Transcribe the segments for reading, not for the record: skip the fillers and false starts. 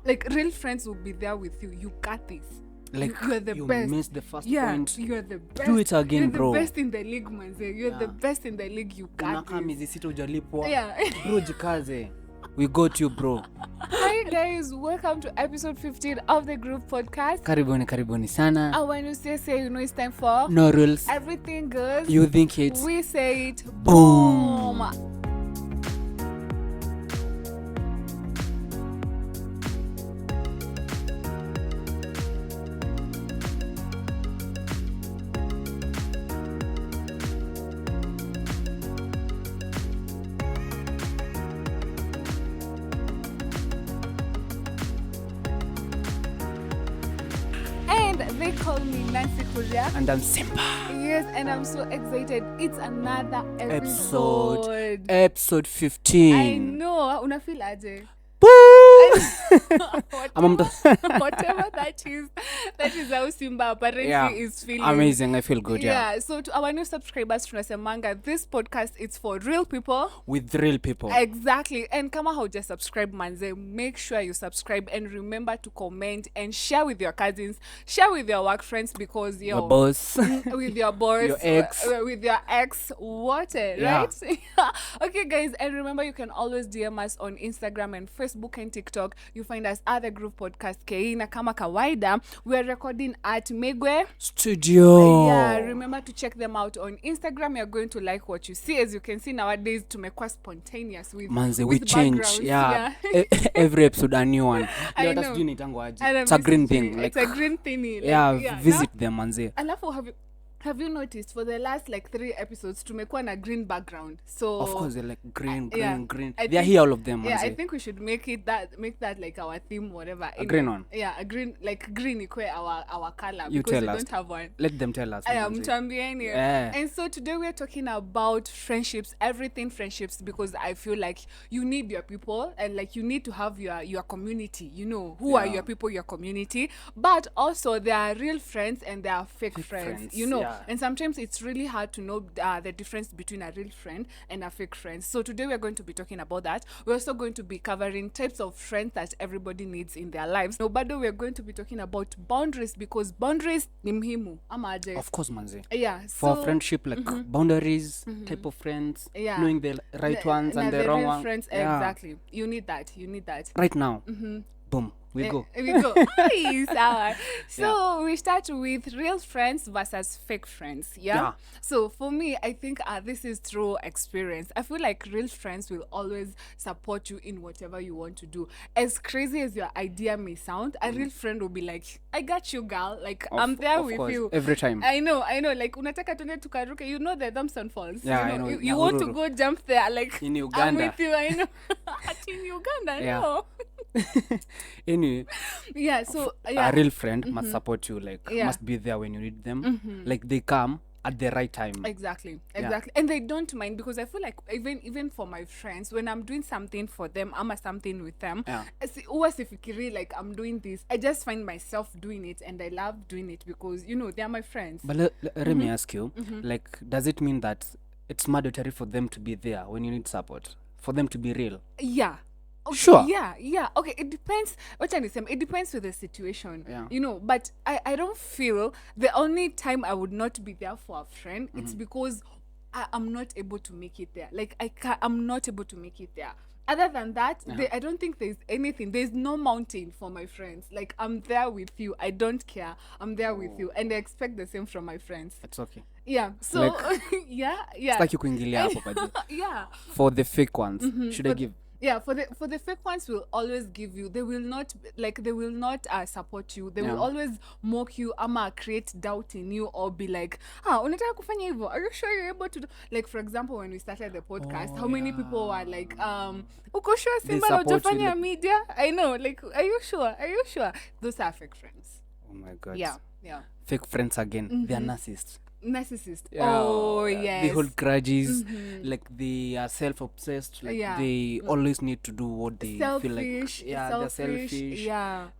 Like real friends will be there with you. You got this. Like you're the best. Missed the first Yeah, point. you're the best. Do it again, you're bro. the best in the league, manze. You're the best in the league. You got Unakaa this. miezi 6 hujalipwa. Yeah. Bro, jikaze. We got you, bro. Hi guys, welcome to episode 15 of the group podcast. Karibuni sana. And when you say you know it's time for No rules. everything goes. You think it. We say it. Boom. Boom. They call me Nancy Kuria. And I'm Simba. Yes, and I'm so excited. It's another episode. Episode 15. I know. Una feel aje? Whatever that is how Simba apparently is feeling. Amazing. I feel good. Yeah. So to our new subscribers, tunasemanga this podcast is for real people with real people. Exactly. And kama hauja subscribe manze, make sure you subscribe and remember to comment and share with your cousins, share with your work friends, because your boss, with your boss, your ex, with your ex, right? Okay, guys, and remember you can always DM us on Instagram and Facebook and TikTok. You find us at the group podcast Keina kama kawaida. We are recording at Migwi Studios. Yeah, remember to check them out on Instagram. You're going to like what you see. As you can see nowadays, tumekuwa spontaneous with manze, with we change. Yeah. Every episode a new one. I know. It's a green thing. Like, it's a green thingy. Visit them, manze. Alafu have you noticed for the last like 3 episodes tumekuwa na green background? So of course they're like green. They're here, all of them. Yeah, I think we should make that like our theme, whatever. A green one. Yeah, a green, like green equate our color. You because tell we us. don't have one. Let them tell us. And so today we're talking about friendships, everything friendships, because I feel like you need your people and like you need to have your community. You know who are your people, your community, but also there are real friends and there are fake friends. You know. Yeah. And sometimes it's really hard to know the difference between a real friend and a fake friend. So today we're going to be talking about that. We're also going to be covering types of friends that everybody needs in their lives. No, but we're going to be talking about boundaries, because boundaries ni muhimu. Amaje. Of course, manze. Yeah. For friendship, like boundaries, type of friends, knowing the right ones and the wrong ones. Friends, exactly. You need that. Right now. Boom. We go. Nice. So we start with real friends versus fake friends. Yeah. So for me, I think this is through experience. I feel like real friends will always support you in whatever you want to do. As crazy as your idea may sound, a real friend will be like, I got you, girl. Like, I'm there with you. Every time. I know. Like, unataka tuende tukaruke. You know the Thompson Falls. Yeah, you know, I know. You want to go jump there. Like, in Uganda. I'm with you. I know. In Uganda, no. Anyway, so a real friend must support you, like must be there when you need them. Like they come at the right time. Exactly. And they don't mind, because I feel like even for my friends, when I'm doing something for them, I'm something with them, always if you like I'm doing this, I just find myself doing it and I love doing it because you know they're my friends. But let me ask you, like, does it mean that it's mandatory for them to be there when you need support, for them to be real? Yeah. Okay, sure. Yeah. Okay, it depends. It depends with the situation. Yeah. You know, but I don't feel the only time I would not be there for a friend, it's because I'm not able to make it there. Like I'm not able to make it there. Other than that, I don't think there's anything. There's no mountain for my friends. Like, I'm there with you. I don't care. I'm there with you. And I expect the same from my friends. It's okay. Yeah. So, like, yeah. It's like you kuingilia hapo by yeah. For the fake ones, should I give? Yeah, for the fake ones will always give you. They will not support you. They will always mock you, create doubt in you, or be like, unataka kufanya hivyo? Are you sure you're able to do? Like, for example, when we started the podcast, how many people were like, uko sure Simba hujafanya media? I know, like, are you sure? Those are fake friends. Oh my God. Yeah. Fake friends again. They are narcissists. Yes. They hold grudges, like they are self-obsessed, like they always need to do what they feel like. They're selfish.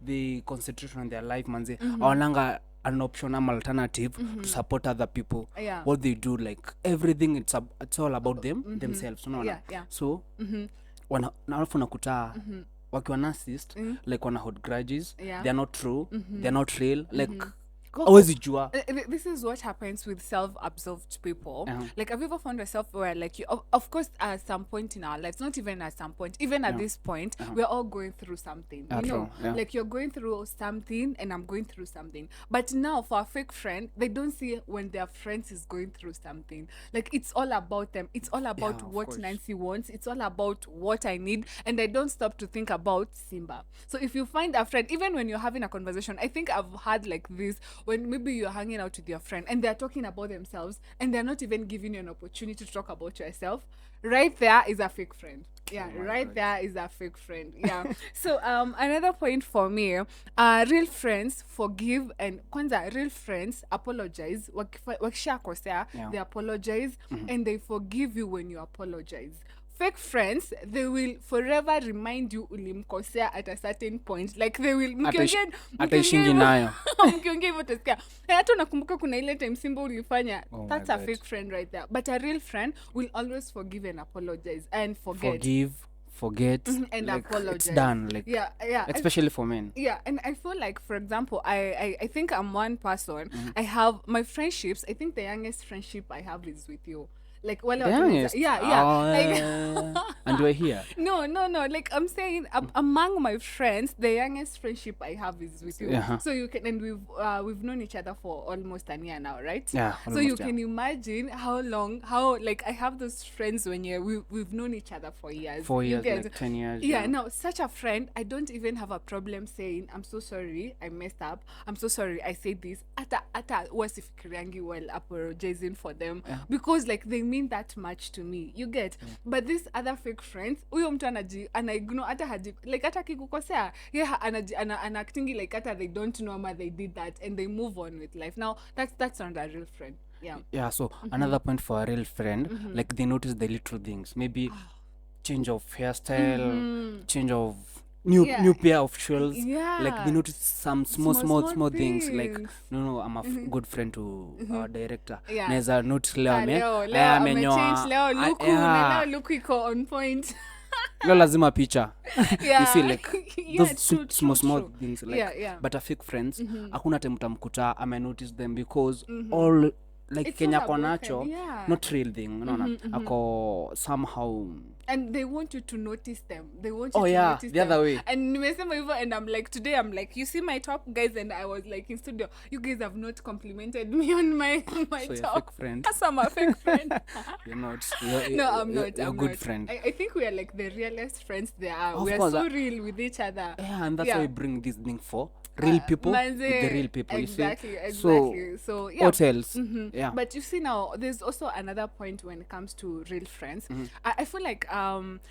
They concentrate on their life, manze. Awananga an option, an alternative to support other people. What they do, like everything, it's all about themselves. So alafu nakuta wakiwa narcissist like wana hold grudges, they're not true, they're not real, like always jua. This is what happens with self-absorbed people. Like, have you ever found yourself where, like, you, of course, at some point in our lives, not even at some point, even at this point, we're all going through something. You know, like you're going through something, and I'm going through something. But now, for a fake friend, they don't see when their friends is going through something. Like, it's all about them. It's all about what course. Nancy wants. It's all about what I need, and I don't stop to think about Simba. So if you find a friend, even when you're having a conversation, I think I've had like this. When maybe you're hanging out with your friend and they're talking about themselves and they're not even giving you an opportunity to talk about yourself, right there is a fake friend. Yeah, right there is a fake friend. Yeah. So another point for me, real friends forgive, and kwanza real friends apologize. Wakishakosea, they apologize and they forgive you when you apologize. Fake friends, they will forever remind you ulimkosea at a certain point. Like they will mkiongea hivyo utasikia hata unakumbuka kuna ile time Simba ulifanya. That's a fake friend right there. But a real friend will always forgive and apologize and forget and like apologize. It's done, like especially for men. Yeah, and I feel like, for example, I think I'm one person. I have my friendships. I think the youngest friendship I have is with you. Like, well, like, and we're here. No. Like, I'm saying, among my friends, the youngest friendship I have is with you. So you can, and we've known each other for almost a year now, right? Yeah. So you can imagine how like I have those friends when we've known each other for years. 4 years, like 10 years. Yeah. Now, such a friend, I don't even have a problem saying, I'm so sorry, I messed up. I'm so sorry, I said this. Ata wasifikiriangi while apologizing for them, because like they mean that much to me, you get. But these other fake friends, huyo mtu anaignore hata haji, like hata kikukosea anactingi like hata they don't know ama they did that, and they move on with life. Now that's not a real friend. So another point for a real friend, like they notice the little things, maybe change of hairstyle, change of new pair of shoes, like they notice some small things. Like no I'm a good friend to our director. Neza notice leo amechange leo look iko on point. Leo lazima picha. You see, like those small things, like but a fake friends hakuna time utamkuta ame notice them, because all like Kenya konacho not real thing, ako somehow, and they want you to notice them. They want you to notice the other way. And nimesema hivyo, and I'm like, today I'm like, you see my top, guys, and I was like in studio, you guys have not complimented me on my so top. You're a fake friend. Yes, I'm a fake friend. You're not. No, I'm not. You're a good friend. I think we are like the realest friends there are. We are so real with each other. Yeah, and that's why we bring this thing for real people with the real people. Exactly, you see? Exactly. So yeah. What else? But you see, now there's also another point when it comes to real friends. I feel like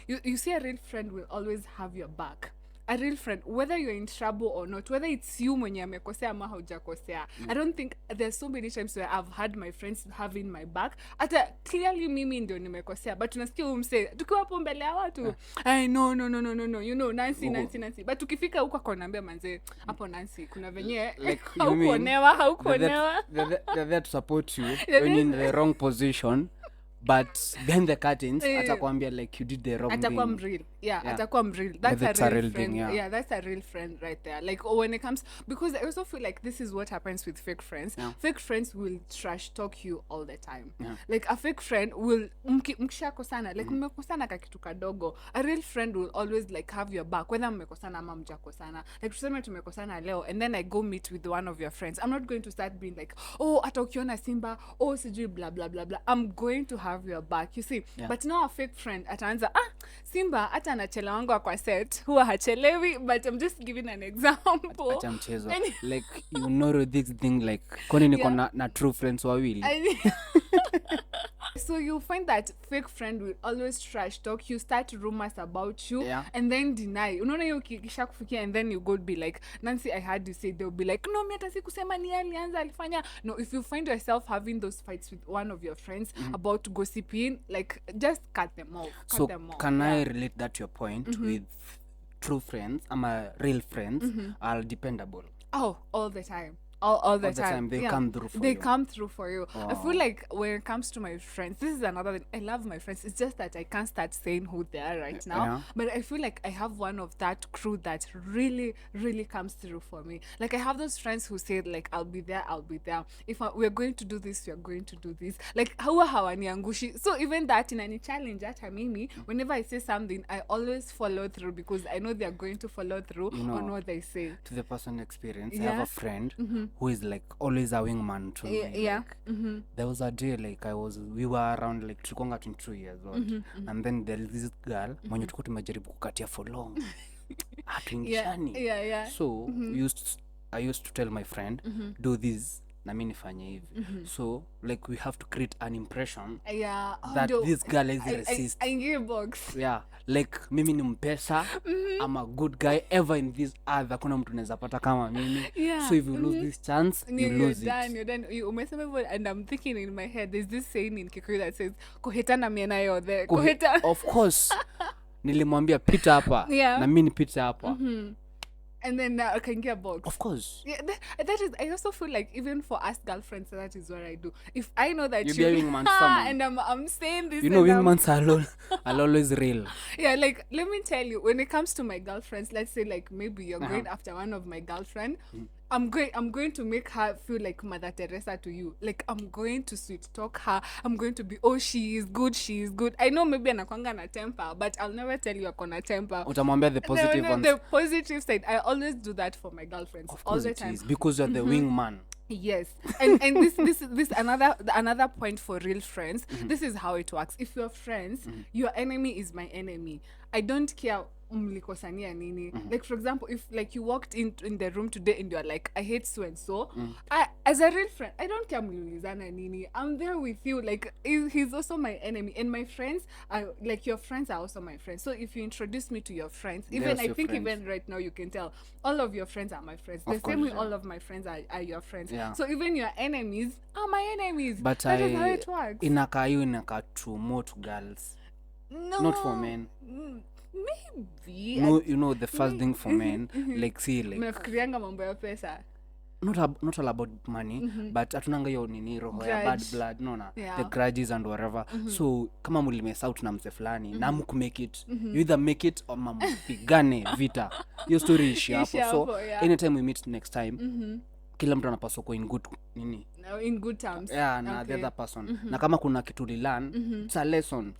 you see, a real friend will always have your back. A real friend, whether you're in trouble or not, whether it's you mwenye amekosea ama haujakosea. I don't think there's so many times where I've had my friends having my back. Ata clearly mimi ndio nimekosea, but unasikia umse tukiwa hapo mbele ya watu, no, you know, Nancy. But tukifika huko akonambia manze, hapo Nancy kuna venye like haukuonewa. They're there to support you when you're in the wrong position. But behind the curtains, atakwambia like you did the wrong thing. Atakuwa mreal. Atakuwa mreal. That's a real friend. Thing, that's a real friend right there. Like when it comes, because I also feel like this is what happens with fake friends. Fake friends will trash talk you all the time. Like a fake friend will mkishakosana, like mmekosana kakitu kadogo. A real friend will always like have your back, whether mmekosana ama mjakosana. Like tuseme tumekosana leo, and then I go meet with one of your friends. I'm not going to start being like, ata ukiona Simba, sijui blah blah blah blah. I'm going to have your back, you see. But now a fake friend ataanza Simba hata anachelewa kwa set, huwa hachelewi, but I'm just giving an example. Acha mchezo. Like you know this thing, like kwani niko na true friends wawili. So you find that fake friend will always trash talk you, start rumors about you, and then deny. Unaona hiyo kisha kufikia, and then you go be like, Nancy, I heard you say. They'll be like, no, mimi hata sikusema ni alianza alifanya. No, if you find yourself having those fights with one of your friends about gossiping, like just cut them off. Can I relate that to your point with true friends? Real friends are dependable. All the time. all the time. They come through for you. They come through for you. I feel like when it comes to my friends, this is another thing. I love my friends. It's just that I can't start saying who they are right now. But I feel like I have one of that crew that really, really comes through for me. Like I have those friends who say like, I'll be there. If we're going to do this, we're going to do this. Like hawa hawaniangushi. So even that in any challenge at Mimi, whenever I say something, I always follow through because I know they're going to follow through on what they say. To the personal experience, I have a friend who is like always a wingman to me. Yeah. Like, there was a day like we were around like tukonga 22 years old, and then there is this girl mwenye tuko tumejaribu kukatia for long. Hatuingishani. Yeah. So I used to tell my friend, do this na mimi nifanye hivi. So like we have to create an impression that this girl is resist. I give box. Yeah, like mimi ni mpesa, I'm a good guy, ever in this earth kuna mtu anaweza pata kama mimi. So if you lose this chance, you lose it. You're done. You umesema, and I'm thinking in my head, there's this saying in Kikuyu that says koheta na miena yote. Koheta. Of course. Nilimwambia pita hapa na mimi nipita hapa. And then I can get box. Of course. Yeah, that is. I also feel like even for us girlfriends, that is what I do. If I know that you're being man someone, and I'm saying this, you know, wingmans are always real. Yeah, like let me tell you, when it comes to my girlfriends, let's say like maybe you're going after one of my girlfriend. I'm going to make her feel like Mother Teresa to you. Like I'm going to sweet talk her. I'm going to be, oh, she is good. I know maybe anakwanga na temper, but I'll never tell you akona temper. Utamwambia the positive ones. The positive side. I always do that for my girlfriends. Of course all the time. It is because you're the wingman. Yes. And this another point for real friends. This is how it works. If you're friends, your enemy is my enemy. I don't care mlikosania nini. Like for example, if like you walked in the room today and you're like, I hate so and so, as a real friend, I don't care mlilizana nini. I'm there with you. Like he's also my enemy, and my friends are like, your friends are also my friends. So if you introduce me to your friends, even I think even right now you can tell all of your friends are my friends. The same way all of my friends are your friends. So even your enemies are my enemies. But that is how it works. Inaka to more to girls. No, not for men. Maybe. No, you know the first thing for men, like see like mnafikirianga mambo ya pesa. Not all about money, but atunanga yo nini roho ya bad blood, the grudges and whatever. So kama mlimesa out na mse fulani na mkumake it, you either make it or mpigane vita. Your story ishi hapo. So anytime we meet next time, kila mtu anapaswa kuwa in good nini, in good terms. Na the other person. Na kama kuna kitu learn, it's a lesson.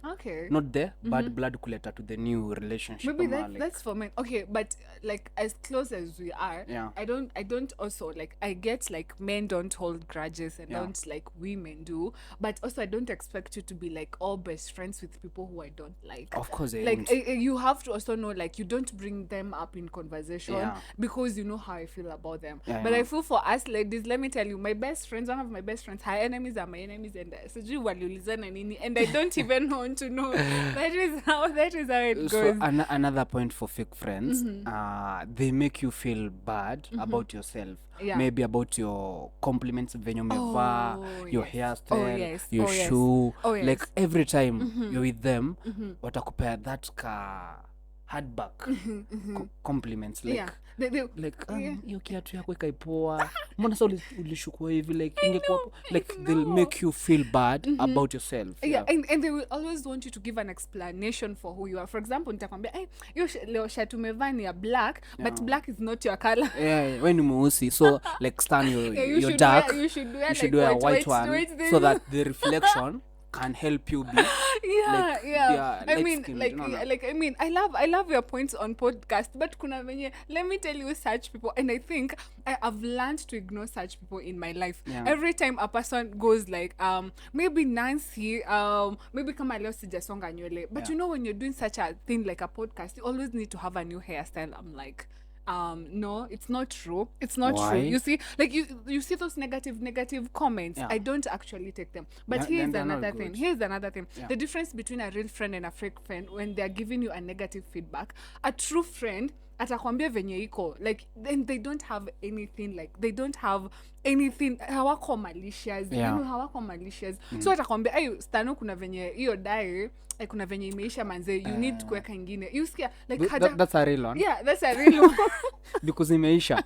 Not the bad blood kuleta to the new relationship. Maybe that's for men. Okay, but like as close as we are, I don't also like, I get like men don't hold grudges and don't like women do, but also I don't expect you to be like all best friends with people who I don't like. Of course, like you have to also know like you don't bring them up in conversation because you know how I feel about them. But I feel for us ladies, let me tell you, my best friends, one of my best friends, her enemies are my enemies, and sijui waliulizana nini, and I don't even want to know. That is how it goes. So another point for fake friends, they make you feel bad about yourself. Maybe about your compliments, venye umevaa, your hairstyle, your shoe. Like every time you're with them, watakupea that hardback compliments like hiyo kiatu yako ikaipoa, mbona sasa ulishukua hivi, like ingekuwa like they'll make you feel bad about yourself. And they will always want you to give an explanation for who you are. For example, nitakwambia hiyo leo shirt umevaa ni ya black, but black is not your color. When you mweusi, so like stand your dark, you should wear a white one so that the reflection can help you be I mean I love your points on podcast, but kuna venye, let me tell you, such people, and I think I've learned to ignore such people in my life. Every time a person goes like maybe Nancy, maybe kama leo sijasonga nywele, but you know when you're doing such a thing like a podcast, you always need to have a new hairstyle. I'm like, no, it's not true. True. You see, like you see those negative comments. I don't actually take them. But here's another thing. The difference between a real friend and a fake friend, when they're giving you a negative feedback, a true friend atakwambia venye iko, like then they don't have anything, hawako malicious. You know, hawako malicious. So atakwambia stano kuna venye hiyo dai, kuna venye imeisha manze, you need kuweka ingine. You see, like that's a real one. That's a real one. Because imeisha.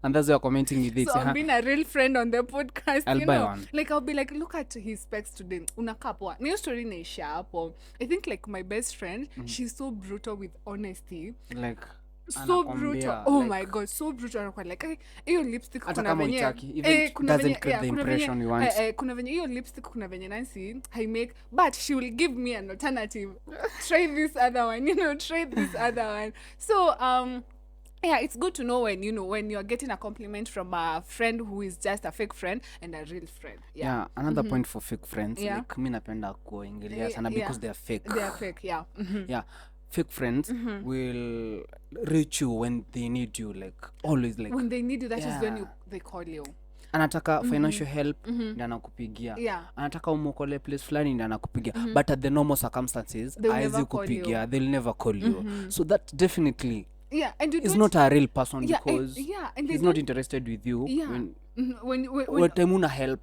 And that's why you're commenting with it. So I'm being a real friend on the podcast. I'll buy one. Like I'll be like, look at his specs today. Unakaa poa. New story naisha hapo. I think like my best friend, she's so brutal with honesty. Like so brutal. Oh like, my god, so brutal. Like hiyo lipstick kuna venye doesn't get the impression you want. Kuna venye hiyo lipstick kuna venye Nancy I make, but she will give me an alternative. Try this other one, try this other one. So yeah, it's good to know when when you're getting a compliment from a friend who is just a fake friend and a real friend. Yeah, another point for fake friends, like mimi napenda kuingilia sana because they are fake. They are fake, yeah. Yeah. Fake friends will reach you when they need you, like always, like when they need you, that is when they call you. Anataka financial help ndio anakupigia. Anataka umokole place fulani ndio anakupigia. But at the normal circumstances haizi kupigia, they'll never call you. So that definitely and he's not a real person because and he's not interested with you when time una help.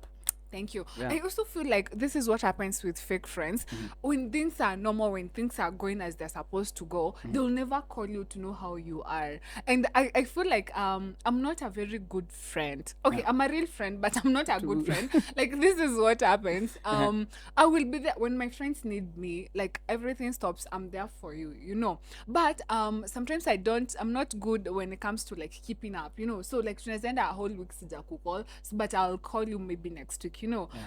Thank you. I also feel like this is what happens with fake friends. When things are normal, when things are going as they're supposed to go, they'll never call you to know how you are. And I feel like I'm not a very good friend. Okay, I'm a real friend, but I'm not a good friend. Like this is what happens. I will be there when my friends need me. Like everything stops, I'm there for you, But sometimes I'm not good when it comes to like keeping up, So like tunazenda a whole week sijakukall, but I'll call you maybe next week.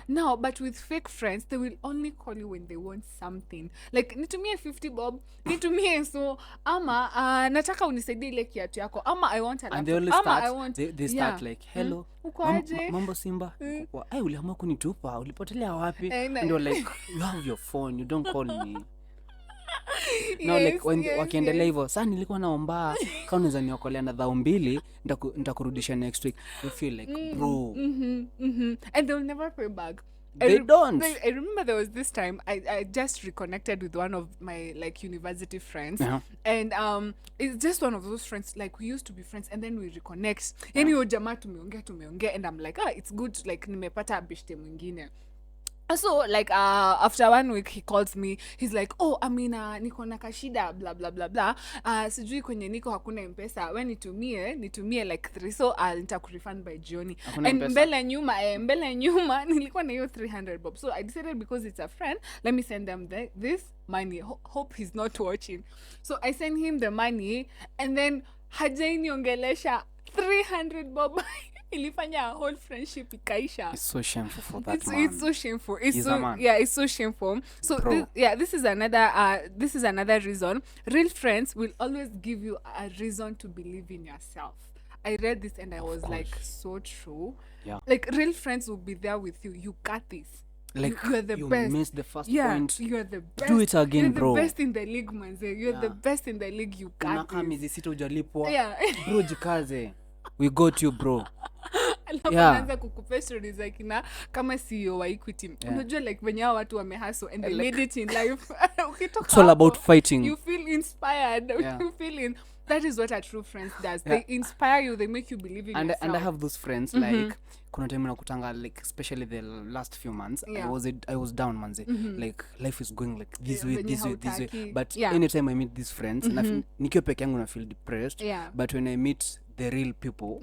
Now, but with fake friends, they will only call you when they want something. Like, nitumie 50 bob, nitumie so, ama, nataka unisaidie ile kiatu yako, ama I want a laptop, and they always start, they start like, hello, mambo Simba, uliamua kunitupa, ulipotelea wapi? And you're like, you have your phone, you don't call me. No, like when wakiendelea hivyo sasa nilikuwa naomba kama unaweza niokolea na dhao 2 nitakurudisha next week. You feel like bro and they'll never pay back. They don't. I remember there was this time I just reconnected with one of my like university friends and it's just one of those friends like we used to be friends and then we reconnect. Yani huyo jamaa tumeongea and I'm like it's good like nimepata beshte mwingine. So like after 1 week he calls me, he's like, oh Amina niko na kashida blah blah blah blah, sijui kwenye niko hakuna M-Pesa, when nitumie like 3, so nitakurefund by jioni. And mbele nyuma nilikuwa na hiyo 300 bob, so I decided because it's a friend, let me send them this money. Hope he's not watching. So I send him the money and then hajainiongelesha 300 bob. Ilifanya a whole friendship ikaisha. It's so shameful for that man. It's so shameful. It's so shameful. So this is another reason. Real friends will always give you a reason to believe in yourself. I read this and I was like, so true. Yeah. Like real friends will be there with you. You got this. Like you're the best. You missed the first point. You're the best. Do it again, bro. You're the best in the league, manze. You're the best in the league. You got this. Unaka miezi 6 hujalipwa. Bro, jikaze. We got you, bro. Naanza kukupa stories like kama CEO wa Equity. Unajua like venye watu wamehustle and they made it in life. It's all about fighting. You feel inspired. You feel that is what a true friend does. They inspire you, they make you believe in yourself. And I have those friends like kuna time nakutanga like especially the last few months I was down manze. Like life is going like this way, but anytime I meet these friends nikiwa peke yangu na feel depressed, but when I meet the real people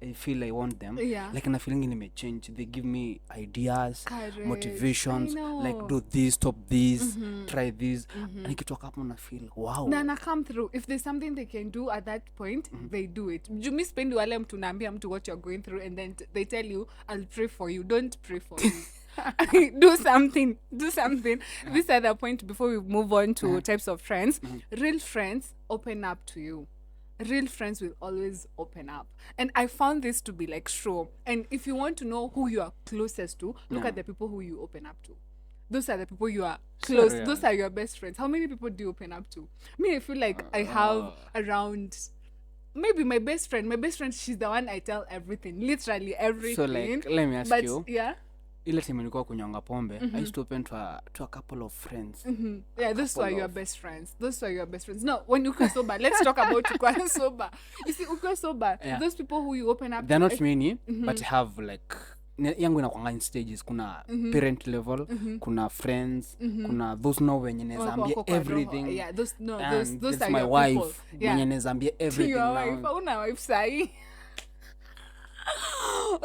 I feel I want them, like na feeling nimechange. They give me ideas, motivations, like do this, stop this, try this, and nikitoka hapo na feel wow, na come through. If there's something they can do at that point, they do it. You miss spend wale mtu naambia mtu what you're going through and then they tell you I'll pray for you. Don't pray for me. do something. This other point before we move on to types of friends. Real friends open up to you. Real friends will always open up, and I found this to be like true. And if you want to know who you are closest to, look at the people who you open up to. Those are the people you are close. Those are your best friends. How many people do you open up to? Me, I feel like I have around maybe my best friend, she's the one I tell everything, literally everything. So like let me ask you, ile time nilikuwa kunyonga pombe, I used to open to a couple of friends. Those are your best friends. No, when you are sober, let's talk about you sober. You see, ukiwa sober, those people who you open up they're not many, but have like yangu inakuanga in stages. Kuna parent level, kuna friends, kuna those know wenye naweza ambia everything. Those are my your wife. People. Wenye naweza ambia everything. Your wife, una wife sahi.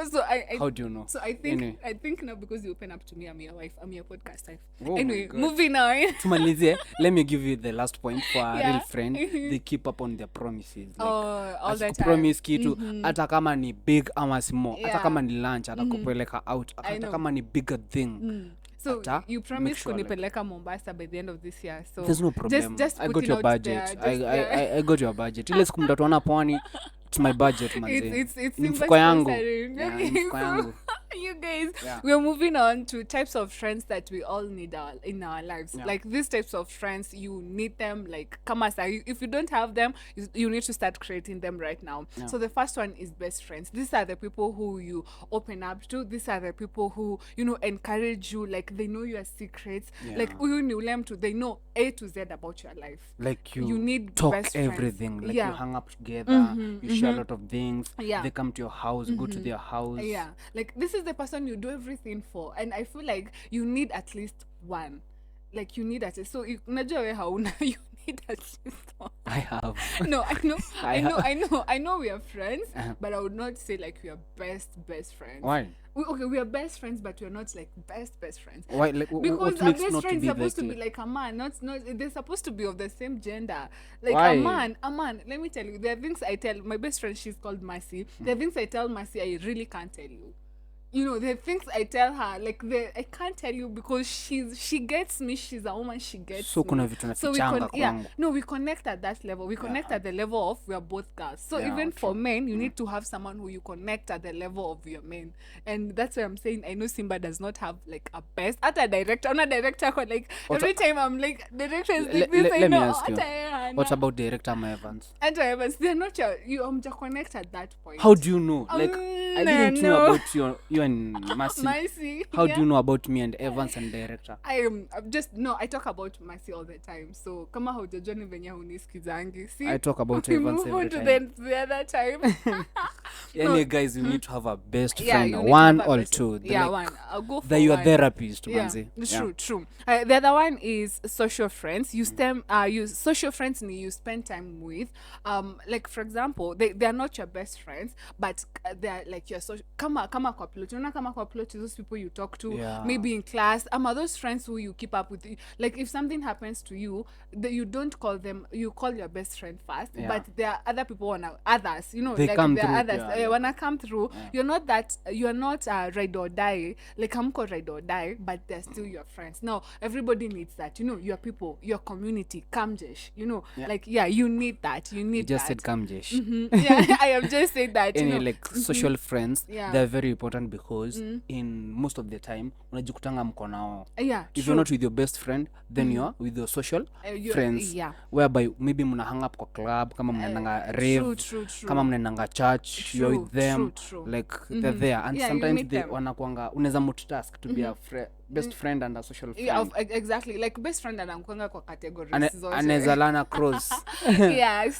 So how do you know? So I think now because you open up to me, I'm your wife, I'm your podcast wife. Oh anyway, moving on. Tumalizie, let me give you the last point for a real friend. They keep up on their promises. Like, all the time. Promise kitu hata kama ni big ama small, hata kama ni lunch, atakupeleka out, hata kama ni bigger thing. So you promised kunipeleka Mombasa by the end of this year. So there's no problem. Just I got your budget. I got your budget. Ile siku mtatuona pwani, it's my budget, manze. It's mfuko yangu. Mfuko yangu. You guys, we're moving on to types of friends that we all need in our lives. Like these types of friends, you need them. Like if you don't have them, you need to start creating them right now. So the first one is best friends. These are the people who you open up to. These are the people who, you know, encourage you. Like they know your secrets. Like they know A to Z about your life. Like you need talk best everything. friends. Like you hang up together. You share a lot of things. They come to your house, go to their house. Like this is the person you do everything for, and I feel like you need at least one. Like you need at least, so unajua wewe hauna, you need at least one. I have. No, I know we are friends, but I would not say like we are best friends. Why? We are best friends, but we're not like best friends. Why? Like, because our best friends are supposed to be like a man, not they're supposed to be of the same gender. Like a man. Let me tell you, there are things I tell my best friend. She's called Mercy. There are things I tell Mercy I really can't tell you. You know, the things I tell her, like I can't tell you because she gets me. She's a woman. She gets so me. Kuna vitu nafichanga no, we connect at that level. We connect at the level of we are both girls. So even for men, you need to have someone who you connect at the level of your men, and that's why I'm saying I know Simba does not have like a best at a director. I'm not director, like every time I'm like director is like this. Let me ask you, what about director Evans? And Evans, they're not you connect at that point. How do you know? Like I didn't know about you and Mercy. How do you know about me and Evans and director? I'm just I talk about Mercy all the time. So kama haujajua ni venye hunisikizangi. See, I talk about Evans every time. Move on to the other time. Any guys, you need to have a best friend, one or two. One. I'll go for your therapist, manzi. True. The other one is social friends. You social friends you spend time with. Like for example, they are not your best friends, but they are like your social. Kama kwa plot, those people you talk to, maybe in class. Those friends who you keep up with. Like if something happens to you, you don't call them. You call your best friend first. But there are other people others. You know, they like come there are through, others. Wanna come through. You're not ride or die. Like hamko ride or die, but they're still your friends. Now everybody needs that. You know, your people, your community, kamjesh. You know, you need that. You just said kamjesh. I have just said that. Like social friends, they're very important because in most of the time unajikutanga mko nao. If you're not with your best friend, then you're with your social friends, whereby maybe mna hang up kwa club, kama mnaendanga rave, kama mnaendanga church, you're with them. Like they're there, and sometimes they wanakuanga unaweza multitask to be a best friend and a social friend. Exactly, like best friend anakuanga kwa categories zote. Anaweza lana cross.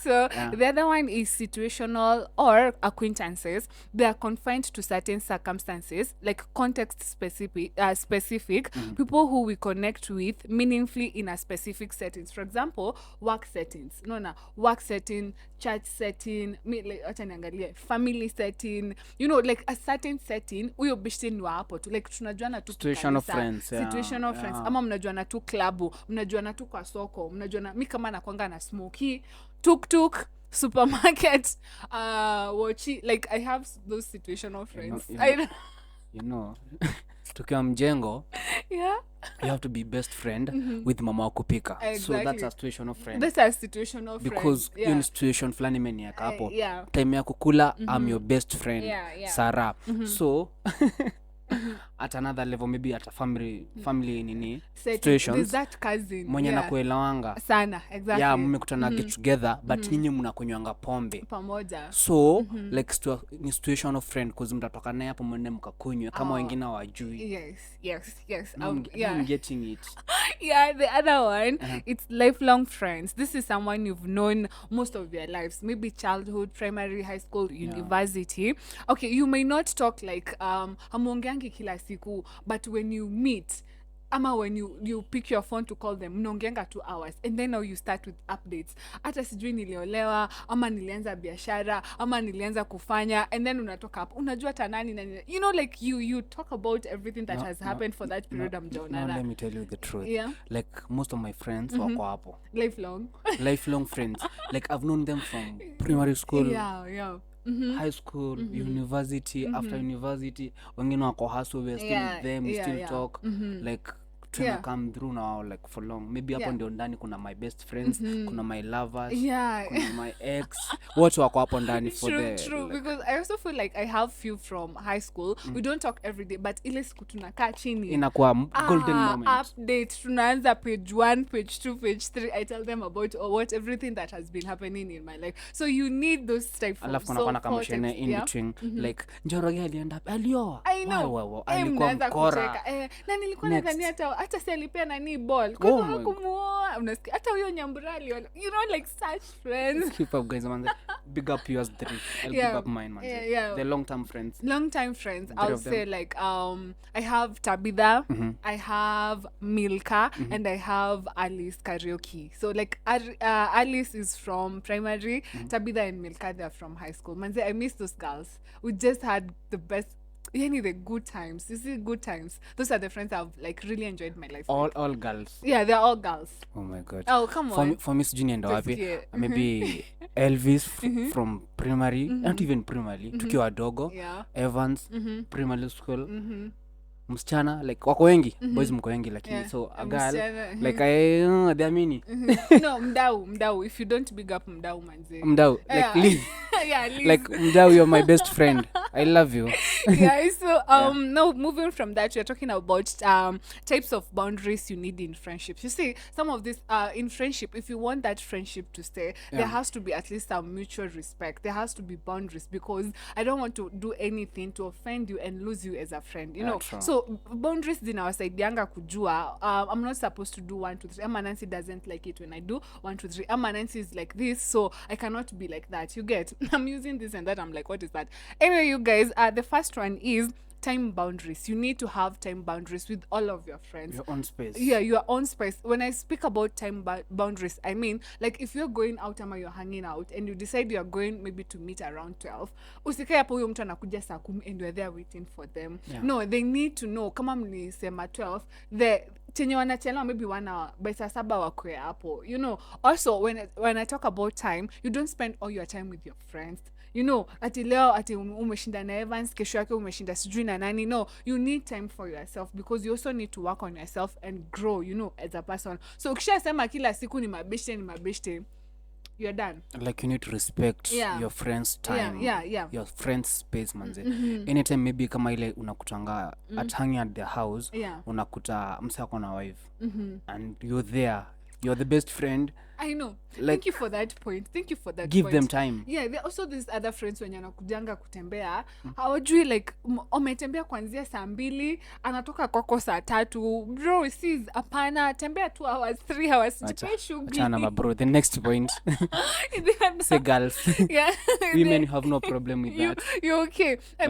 So the other one is situational or acquaintances. They are confined to certain circumstances, like context specific people who we connect with meaningfully in a specific settings. For example, work settings. Work setting, church setting, family setting. You know, like a certain setting, huyo bishti ni wa hapo tu. Like tunajuana tu situational friends. Situational friends. Ama mnajuana tu klabu, mnajuana tu kwa soko, mnajuana mi kama nakwanga na smoky, tuk supermarket, wachi, like I have those situational friends. You know, tukiwa mjengo, you have to be best friend with mama wa kupika. So that's a situational friend. That's a situational friend. Because in situation flani meniaka hapo. Time ya kukula, I'm your best friend. Sarah. So at another level, maybe at a family nini situations, there's that cousin mwenye nakuelewanga sana. Exactly. Mmekutana get together, but nyinyi mnakunywanga pombe pamoja. So like ni situation of friend, cause mtatoka naye hapo mwende mkakunywe kama wengine hawajui. Yes. I'm getting it. The other one, it's lifelong friends. This is someone you've known most of your lives, maybe childhood, primary, high school, university. Okay, you may not talk like hamuongeangi kila siku, but when you meet, ama when you pick your phone to call them mnaongeanga 2 hours and then now you start with updates, hata sijui niliolewa ama nilianza biashara ama nilianza kufanya, and then unatoka hapo unajua tanani na you know, like you talk about everything that has happened for that period. No, let me tell you the truth. Yeah. Like most of my friends wako hapo lifelong friends. Like I've known them from primary school, high school, university, after university wengine wako hustle, we're still with them, we still talk, like come through now like for long. Maybe hapo ndio ndani kuna my best friends, kuna my lovers, kuna my ex, wote wako hapo ndani for true like, because I also feel like I have few from high school. We don't talk every day, but ile siku tunakaa chini inakuwa golden moment, update, tunaanza page 1, page 2, page 3. I tell them about what everything that has been happening in my life. So you need those type of kuna kama shene in between, like Njoroge alienda alioa, I know, alikuwa mkora, na nilikuwa nadhani hata si alipea nani ball kwa sababu hakumuoa, unasikia hata huyo Nyamburali, you know, like such friends. Keep up guys, man. Big up yours three. I'll big up mine, man. The long time friends, I'll say like I have Tabitha, I have Milka, and I have Alice Karaoke. So like Alice is from primary, Tabitha and Milka, they're from high school. Man, I miss those girls. We just had the best, the good times. You see, good times. Those are the friends I've like really enjoyed my life. All girls. Yeah, they're all girls. Oh my god. Oh, come on. For Miss Junior ndo wapi? Maybe Elvis from primary, not even primary, tukiwa dogo. Evans, primary school. Msichana like wako wengi, boys mko wengi lakini so a girl like they are many. No, mdau, if you don't big up mdau manze. Mdau like Liz. Liz. Like mdau, you're my best friend. I love you. So now moving from that, we're talking about types of boundaries you need in friendships. You see, some of this in friendship, if you want that friendship to stay, there has to be at least some mutual respect. There has to be boundaries, because I don't want to do anything to offend you and lose you as a friend, you know. True. So boundaries zinawasaidianga kujua I'm not supposed to do 1 2 3. Ama Nancy doesn't like it when I do 1 2 3. Ama Nancy is like this, so I cannot be like that. You get? I'm using this and that. I'm like, what is that? Anyway, you guys, the first one is time boundaries. You need to have time boundaries with all of your friends. Your own space. Yeah, your own space. When I speak about time boundaries, I mean, like if you're going out ama you're hanging out and you decide you're going maybe to meet around 12, usikae hapo huyo mtu anakuja saa 10 and you're there waiting for them. No, they need to know kama mlisema 12, chenye wanachelewa maybe 1 hour, by saa 7 wakwe hapo, you know. Also, when I talk about time, you don't spend all your time with your friends. You know, ati leo ati umeshinda na Evans, kesho yake umeshinda sijui na nani. No, you need time for yourself, because you also need to work on yourself and grow, you know, as a person. So ukishasema kila siku ni mabeshte, you're done. Like you need to respect your friends' time, your friends' space manze. Anytime maybe kama ile unakutanga at hanging at their house, unakuta msako na wife, and you're there, you're the best friend. I know. Like, thank you for that point. Give them time. Yeah, there also these other friends when yanakujanga kutembea, hawajui like umetembea kuanzia saa 2, anatoka kwako saa 3. Bro, sis, hapana, tembea 2 hours, 3 hours, jipe shughuli. Achana bro, the next point. Say girls. Women have no problem with that. You're okay. I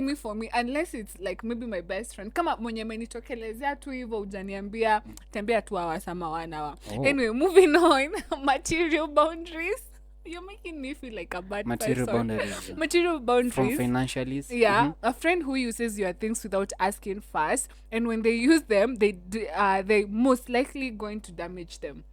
mean, for me, unless it's like maybe my best friend. Kama mwenye amenitokelezea tu hivyo hujaniambia tembea 2 hours ama 1 hour. Anyway, moving on. Material boundaries. You're making me feel like a bad material person. Material boundaries. From financially. Yeah. A friend who uses your things without asking first, and when they use them, they most likely going to damage them.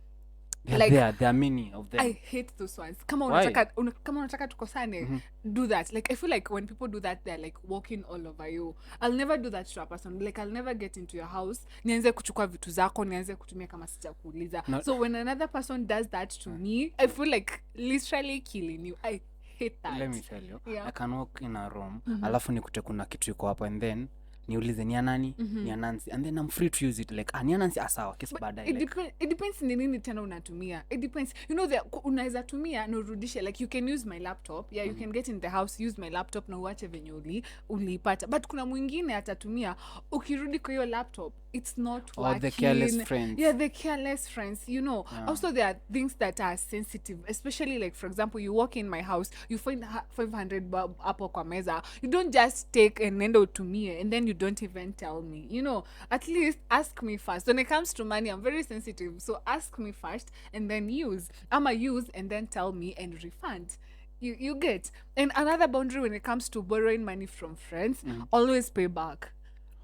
Like, there are many of them. I hate those ones. Kama unataka tukosane, do that. Like I feel like when people do that, they're like walking all over you. I'll never do that to a person. Like I'll never get into your house, nianze kuchukua vitu zako, nianze kutumia kama sijakuuliza. So when another person does that to me, I feel like literally killing you. I hate that. Let me tell you, I can walk in a room, alafu nikute kuna kitu iko hapo, and then niulize ni nani, ni Nancy, and then I'm free to use it like ni Nancy asawa kesi baadaye. It depends ni nini tena unatumia. It depends, you know, unaweza tumia na urudishe. Like you can use my laptop, you can get in the house, use my laptop na uache venye uliipata. But kuna mwingine atatumia, ukirudi kwa hiyo laptop it's not working. Or the careless friends. Yeah, the careless friends, you know. Also there are things that are sensitive, especially like for example, you walk in my house, you find 500 hapo kwa meza, you don't just take and nenda utumie and then you don't even tell me. You know, at least ask me first. When it comes to money, I'm very sensitive. So ask me first and then use. I'ma use and then tell me and refund. You get. And another boundary when it comes to borrowing money from friends, always pay back.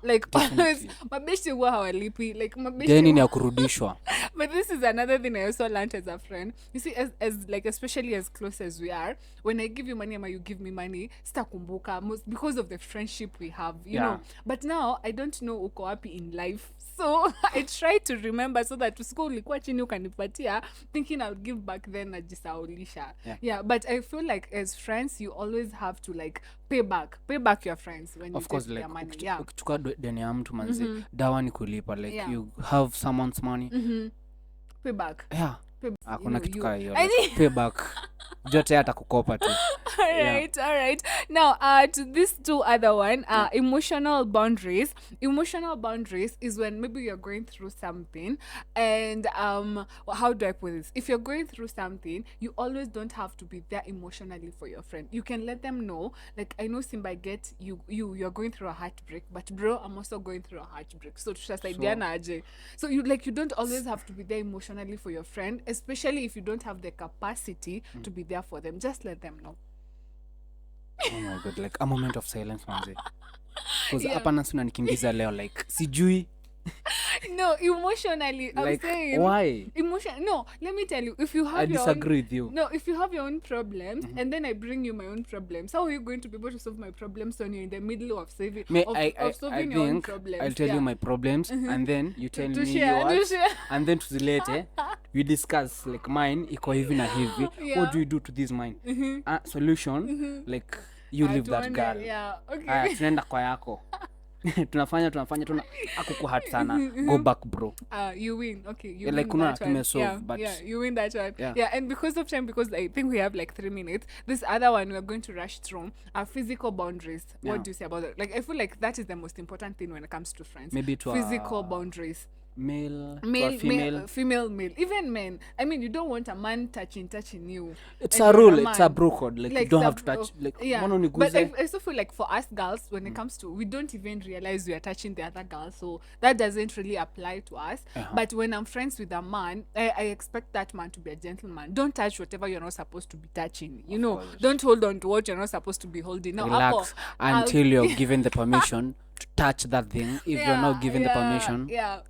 Like always, mabeshi huwa hawalipi. Like mabeshi deni ni ya kurudishwa. But this is another thing I also learned as a friend. You see, as like especially as close as we are, when I give you money ama you give me money, sitakumbuka because of the friendship we have, you know. But now I don't know uko wapi in life. So I try to remember so that usiku ulikuwa chini ukanipatia thinking I'll give back then najisaulisha. Yeah, but I feel like as friends you always have to like pay back your friends when of you take their like, money. Yeah. Ukichukua deni ya mtu manzi, dawa ni kulipa. Like you have someone's money. Pay back. Yeah. Hakuna kitu kaa hiyo. Pay back. Jote hata kukopa tu. All right. Now, to these two other one, emotional boundaries. Emotional boundaries is when maybe you're going through something, and how do I put this? If you're going through something, you always don't have to be there emotionally for your friend. You can let them know, like I know Simba get you're going through a heartbreak, but bro, I'm also going through a heartbreak. So so you don't always have to be there emotionally for your friend, especially if you don't have the capacity to be there for them. Just let them know. Oh my god, like a moment of silence manze. Because hapa nasi unanikimbiza leo like sijui. No, emotionally, I'm like, saying why? No, let me tell you, if you have I disagree with you. No, if you have your own problems and then I bring you my own problems, how are you going to be able to solve my problems when you're in the middle of solving your own problems? I'll tell you my problems and then you tell me yours and then tuzilete we discuss like mine iko hivi na hivi. What do we do to this mine? Solution like you leave that girl. Okay. Tunaenda kwa yako. tunafanya akukuhat sana. Go back bro. You win. Okay, you like win that one. But you win that one. Yeah, and because of time, because I think we have like 3 minutes, this other one we're going to rush through are physical boundaries. What do you say about that? Like I feel like that is the most important thing when it comes to friends. Maybe to physical boundaries. Male, female, male, even men. I mean, you don't want a man touching you. It's a rule. It's a bro code. Like you don't have to touch. Like but I also feel like for us girls, when it comes to, we don't even realize we are touching the other girl, so that doesn't really apply to us. But when I'm friends with a man, I expect that man to be a gentleman. Don't touch whatever you're not supposed to be touching. You know, don't hold on to what you're not supposed to be holding. Now, relax until you're given the permission to touch that thing. If you're not given the permission.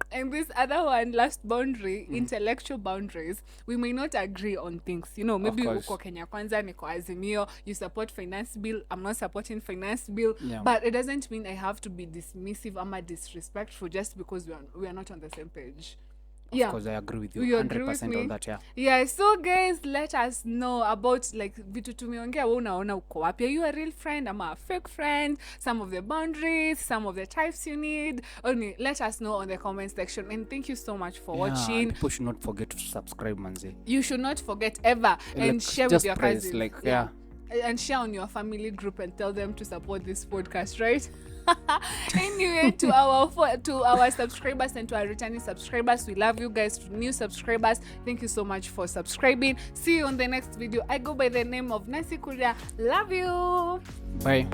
And this other one, last boundary, intellectual boundaries. We may not agree on things. You know, maybe uko Kenya Kwanza, niko Azimio, you support finance bill, I'm not supporting finance bill. But it doesn't mean I have to be dismissive or disrespectful just because we are not on the same page. Of course, I agree with you 100% on that. So guys, let us know about like vitu tumeongea, wewe unaona uko wapi? Are you a real friend? Am I a fake friend? Some of the boundaries, some of the types you need. Only let us know on the comment section. And thank you so much for watching. People should not forget to subscribe, manze. You should not forget ever, and share with your cousins. And share on your family group and tell them to support this podcast, right? Anyway, to our subscribers and to our returning subscribers, we love you guys. To new subscribers, thank you so much for subscribing. See you on the next video. I go by the name of Nancy Kuria. Love you. Bye.